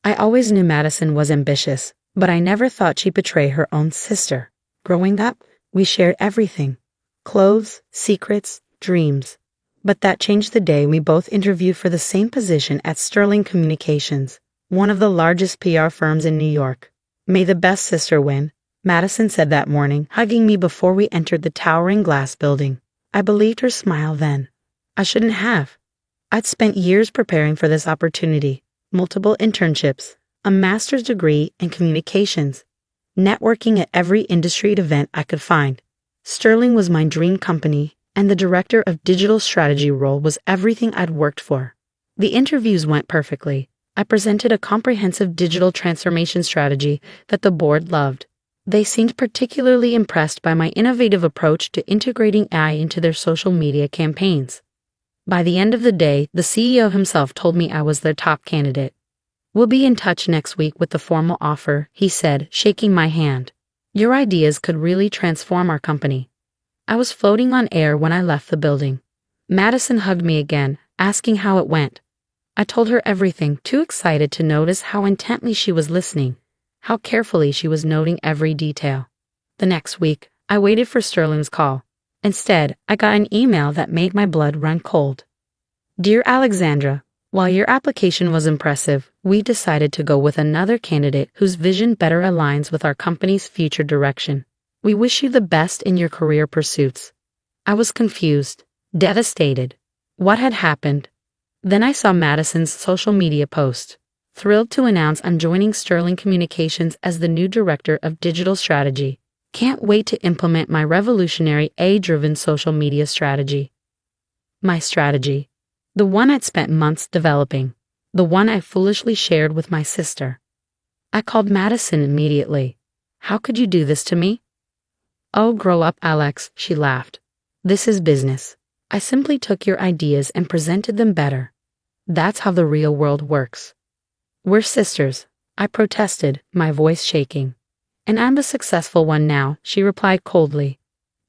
I always knew Madison was ambitious, but I never thought she'd betray her own sister. Growing up, we shared everything: clothes, secrets, dreams. But that changed the day we both interviewed for the same position at Sterling Communications, one of the largest PR firms in New York. May the best sister win, Madison said that morning, hugging me before we entered the towering glass building. I believed her smile then. I shouldn't have. I'd spent years preparing for this opportunity: multiple internships, a master's degree in communications, networking at every industry event I could find. Sterling was my dream company, and the director of digital strategy role was everything I'd worked for. The interviews went perfectly. I presented a comprehensive digital transformation strategy that the board loved. They seemed particularly impressed by my innovative approach to integrating AI into their social media campaigns. By the end of the day, the CEO himself told me I was their top candidate. "We'll be in touch next week with the formal offer," he said, shaking my hand. "Your ideas could really transform our company." I was floating on air when I left the building. Madison hugged me again, asking how it went. I told her everything, too excited to notice how intently she was listening, how carefully she was noting every detail. The next week, I waited for Sterling's call. Instead, I got an email that made my blood run cold. "Dear Alexandra, while your application was impressive, we decided to go with another candidate whose vision better aligns with our company's future direction. We wish you the best in your career pursuits." I was confused, devastated. What had happened? Then I saw Madison's social media post. "Thrilled to announce I'm joining Sterling Communications as the new director of digital strategy. Can't wait to implement my revolutionary AI-driven social media strategy." My strategy. The one I'd spent months developing. The one I foolishly shared with my sister. I called Madison immediately. "How could you do this to me?" "Oh, grow up, Alex," she laughed. "This is business. I simply took your ideas and presented them better. That's how the real world works." "We're sisters," I protested, my voice shaking. "And I'm the successful one now," she replied coldly.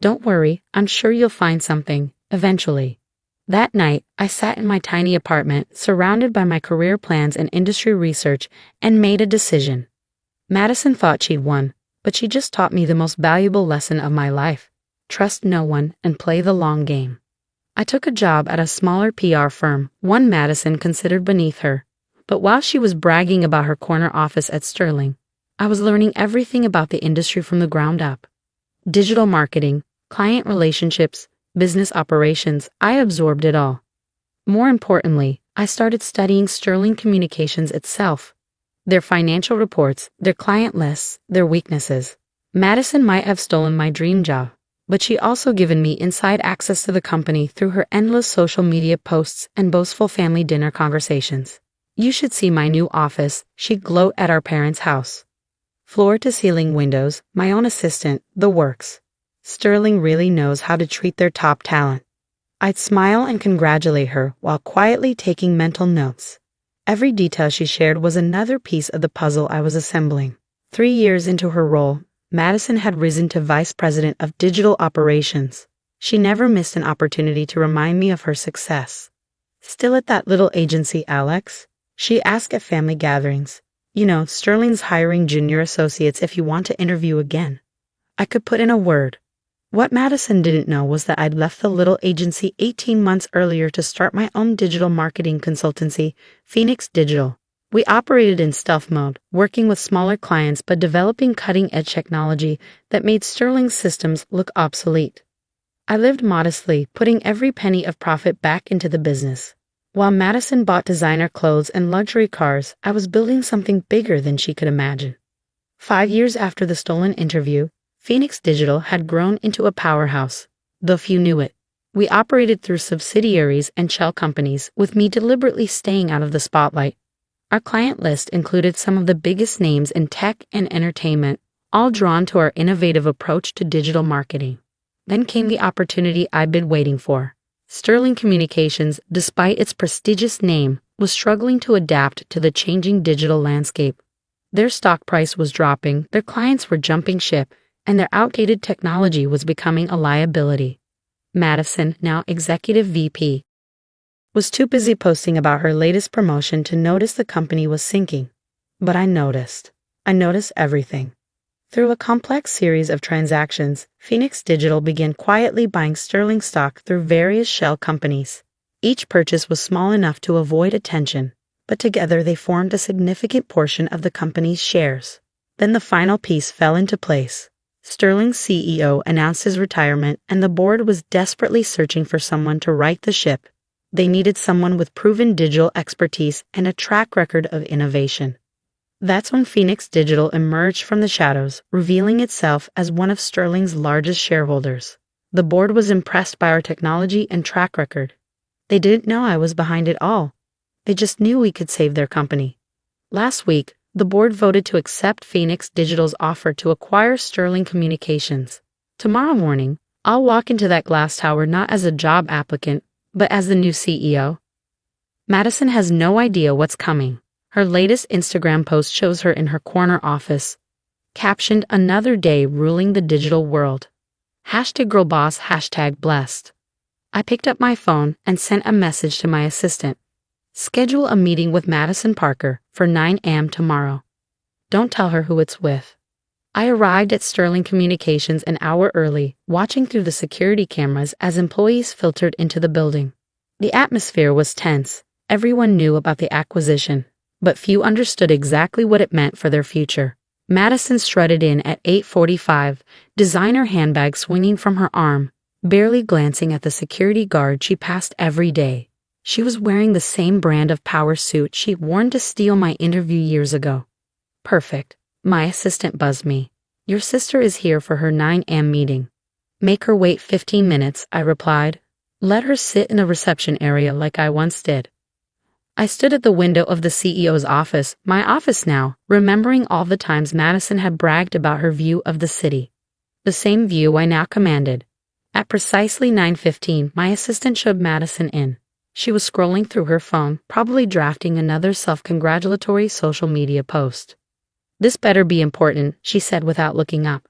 "Don't worry, I'm sure you'll find something, eventually." That night, I sat in my tiny apartment, surrounded by my career plans and industry research, and made a decision. Madison thought she'd won, but she just taught me the most valuable lesson of my life: trust no one and play the long game. I took a job at a smaller PR firm, one Madison considered beneath her. But while she was bragging about her corner office at Sterling, I was learning everything about the industry from the ground up. Digital marketing, client relationships, business operations, I absorbed it all. More importantly, I started studying Sterling Communications itself. Their financial reports, their client lists, their weaknesses. Madison might have stolen my dream job, but she also given me inside access to the company through her endless social media posts and boastful family dinner conversations. "You should see my new office," she'd gloat at our parents' house. Floor-to-ceiling windows, my own assistant, the works. Sterling really knows how to treat their top talent. I'd smile and congratulate her while quietly taking mental notes. Every detail she shared was another piece of the puzzle I was assembling. 3 years into her role, Madison had risen to Vice President of Digital Operations. She never missed an opportunity to remind me of her success. "Still at that little agency, Alex?" she asked at family gatherings. "You know, Sterling's hiring junior associates if you want to interview again." I could put in a word. What Madison didn't know was that I'd left the little agency 18 months earlier to start my own digital marketing consultancy, Phoenix Digital. We operated in stealth mode, working with smaller clients but developing cutting-edge technology that made Sterling's systems look obsolete. I lived modestly, putting every penny of profit back into the business. While Madison bought designer clothes and luxury cars, I was building something bigger than she could imagine. 5 years after the stolen interview, Phoenix Digital had grown into a powerhouse, though few knew it. We operated through subsidiaries and shell companies, with me deliberately staying out of the spotlight. Our client list included some of the biggest names in tech and entertainment, all drawn to our innovative approach to digital marketing. Then came the opportunity I'd been waiting for. Sterling Communications, despite its prestigious name, was struggling to adapt to the changing digital landscape. Their stock price was dropping, their clients were jumping ship, and their outdated technology was becoming a liability. Madison, now Executive VP, was too busy posting about her latest promotion to notice the company was sinking. But I noticed. I noticed everything. Through a complex series of transactions, Phoenix Digital began quietly buying Sterling stock through various shell companies. Each purchase was small enough to avoid attention, but together they formed a significant portion of the company's shares. Then the final piece fell into place. Sterling's CEO announced his retirement, and the board was desperately searching for someone to right the ship. They needed someone with proven digital expertise and a track record of innovation. That's when Phoenix Digital emerged from the shadows, revealing itself as one of Sterling's largest shareholders. The board was impressed by our technology and track record. They didn't know I was behind it all. They just knew we could save their company. Last week, the board voted to accept Phoenix Digital's offer to acquire Sterling Communications. Tomorrow morning, I'll walk into that glass tower not as a job applicant, but as the new CEO. Madison has no idea what's coming. Her latest Instagram post shows her in her corner office, captioned "Another day ruling the digital world." #girlboss, #blessed. I picked up my phone and sent a message to my assistant. Schedule a meeting with Madison Parker for 9 a.m. tomorrow. Don't tell her who it's with. I arrived at Sterling Communications an hour early, watching through the security cameras as employees filtered into the building. The atmosphere was tense. Everyone knew about the acquisition, but few understood exactly what it meant for their future. Madison strutted in at 8:45, designer handbag swinging from her arm, barely glancing at the security guard she passed every day. She was wearing the same brand of power suit she'd worn to steal my interview years ago. Perfect. My assistant buzzed me. Your sister is here for her 9 a.m. meeting. Make her wait 15 minutes, I replied. Let her sit in a reception area like I once did. I stood at the window of the CEO's office, my office now, remembering all the times Madison had bragged about her view of the city. The same view I now commanded. At precisely 9:15, my assistant showed Madison in. She was scrolling through her phone, probably drafting another self-congratulatory social media post. This better be important, she said without looking up.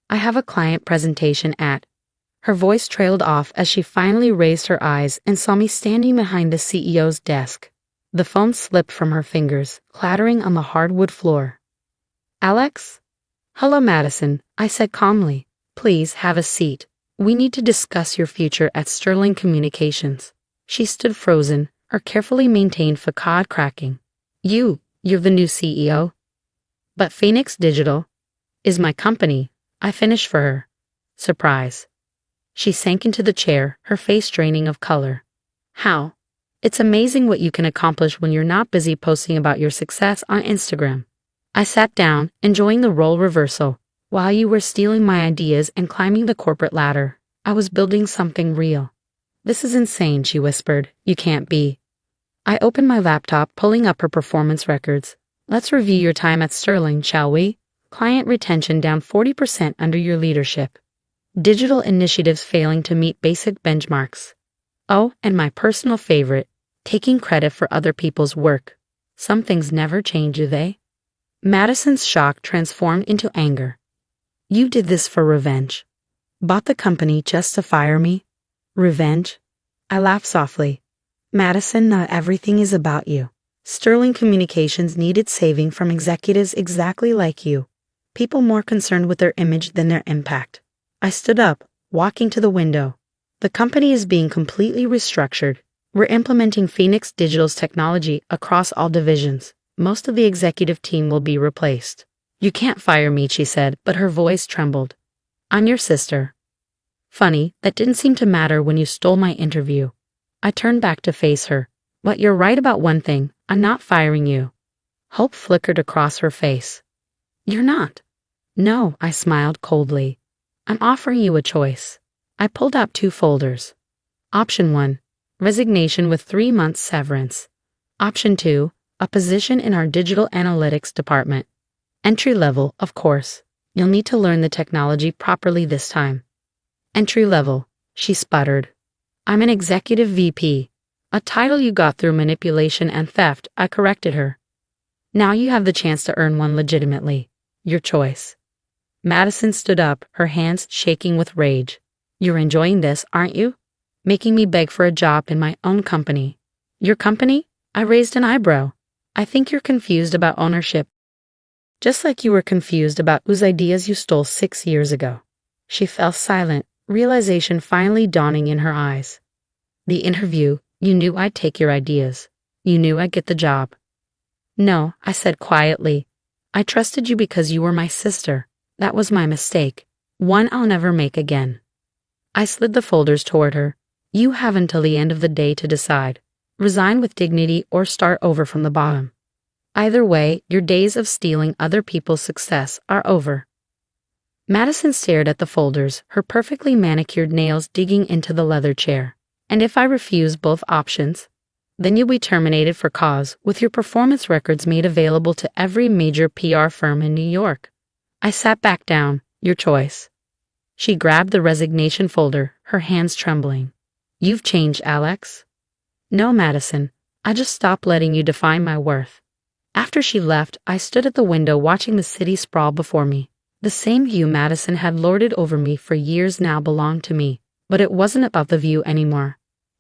I have a client presentation at. Her voice trailed off as she finally raised her eyes and saw me standing behind the CEO's desk. The phone slipped from her fingers, clattering on the hardwood floor. Alex? Hello, Madison, I said calmly. Please have a seat. We need to discuss your future at Sterling Communications. She stood frozen, her carefully maintained facade cracking. You're the new CEO? But Phoenix Digital is my company, I finished for her. Surprise. She sank into the chair, her face draining of color. How? It's amazing what you can accomplish when you're not busy posting about your success on Instagram. I sat down, enjoying the role reversal. While you were stealing my ideas and climbing the corporate ladder, I was building something real. This is insane, she whispered. You can't be. I opened my laptop, pulling up her performance records. Let's review your time at Sterling, shall we? Client retention down 40% under your leadership. Digital initiatives failing to meet basic benchmarks. Oh, and my personal favorite, taking credit for other people's work. Some things never change, do they? Madison's shock transformed into anger. You did this for revenge. Bought the company just to fire me? Revenge? I laughed softly. Madison, not everything is about you. Sterling Communications needed saving from executives exactly like you. People more concerned with their image than their impact. I stood up, walking to the window. The company is being completely restructured. We're implementing Phoenix Digital's technology across all divisions. Most of the executive team will be replaced. You can't fire me, she said, but her voice trembled. I'm your sister. Funny, that didn't seem to matter when you stole my interview. I turned back to face her. But you're right about one thing, I'm not firing you. Hope flickered across her face. You're not? No, I smiled coldly. I'm offering you a choice. I pulled out 2 folders. Option 1, resignation with 3 months severance. Option 2, a position in our digital analytics department. Entry level, of course. You'll need to learn the technology properly this time. Entry level, she sputtered. I'm an executive VP. A title you got through manipulation and theft, I corrected her. Now you have the chance to earn one legitimately. Your choice. Madison stood up, her hands shaking with rage. You're enjoying this, aren't you? Making me beg for a job in my own company. Your company? I raised an eyebrow. I think you're confused about ownership. Just like you were confused about whose ideas you stole 6 years ago. She fell silent, realization finally dawning in her eyes. The interview, you knew I'd take your ideas. You knew I'd get the job. No, I said quietly. I trusted you because you were my sister. That was my mistake. One I'll never make again. I slid the folders toward her. You have until the end of the day to decide. Resign with dignity or start over from the bottom. Either way, your days of stealing other people's success are over. Madison stared at the folders, her perfectly manicured nails digging into the leather chair. And if I refuse both options, then you'll be terminated for cause, with your performance records made available to every major PR firm in New York. I sat back down. Your choice. She grabbed the resignation folder, her hands trembling. You've changed, Alex. No, Madison. I just stopped letting you define my worth. After she left, I stood at the window watching the city sprawl before me. The same view Madison had lorded over me for years now belonged to me, but it wasn't about the view anymore.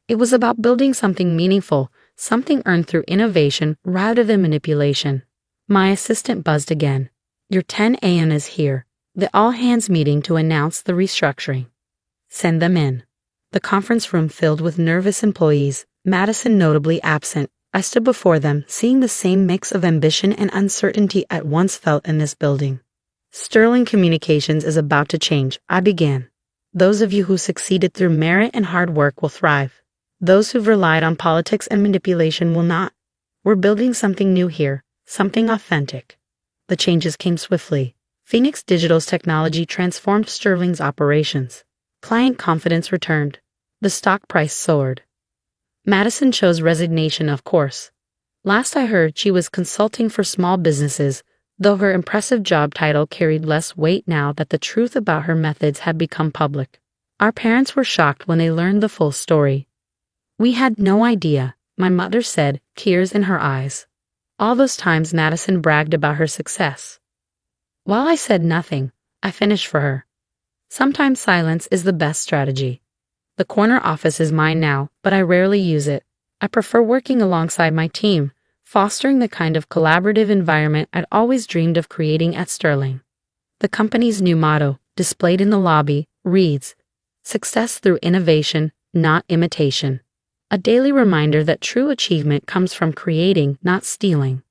It was about building something meaningful, something earned through innovation rather than manipulation. My assistant buzzed again. Your 10 a.m. is here. The all-hands meeting to announce the restructuring. Send them in. The conference room filled with nervous employees, Madison notably absent. I stood before them, seeing the same mix of ambition and uncertainty at once felt in this building. Sterling Communications is about to change, I began. Those of you who succeeded through merit and hard work will thrive. Those who've relied on politics and manipulation will not. We're building something new here, something authentic. The changes came swiftly. Phoenix Digital's technology transformed Sterling's operations. Client confidence returned. The stock price soared. Madison chose resignation, of course. Last I heard, she was consulting for small businesses, though her impressive job title carried less weight now that the truth about her methods had become public. Our parents were shocked when they learned the full story. We had no idea, my mother said, tears in her eyes. All those times Madison bragged about her success. While I said nothing, I finished for her. Sometimes silence is the best strategy. The corner office is mine now, but I rarely use it. I prefer working alongside my team, fostering the kind of collaborative environment I'd always dreamed of creating at Sterling. The company's new motto, displayed in the lobby, reads, "Success through innovation, not imitation." A daily reminder that true achievement comes from creating, not stealing.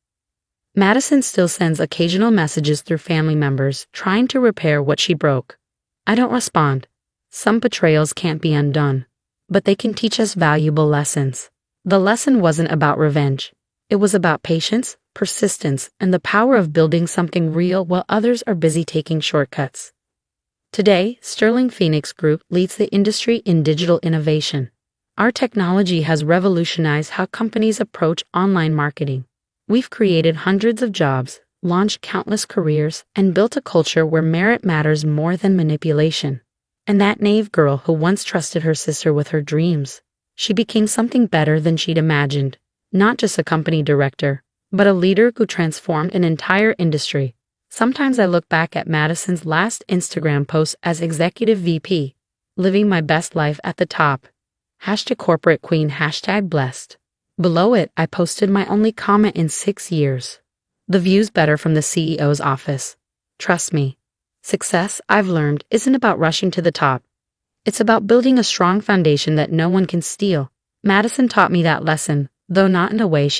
Madison still sends occasional messages through family members, trying to repair what she broke. I don't respond. Some betrayals can't be undone, but they can teach us valuable lessons. The lesson wasn't about revenge. It was about patience, persistence, and the power of building something real while others are busy taking shortcuts. Today, Sterling Phoenix Group leads the industry in digital innovation. Our technology has revolutionized how companies approach online marketing. We've created hundreds of jobs, launched countless careers, and built a culture where merit matters more than manipulation. And that naive girl who once trusted her sister with her dreams, she became something better than she'd imagined. Not just a company director, but a leader who transformed an entire industry. Sometimes I look back at Madison's last Instagram post as Executive VP, living my best life at the top. #corporate_queen, #blessed. Below it, I posted my only comment in 6 years. The view's better from the CEO's office. Trust me. Success, I've learned, isn't about rushing to the top. It's about building a strong foundation that no one can steal. Madison taught me that lesson, though not in a way she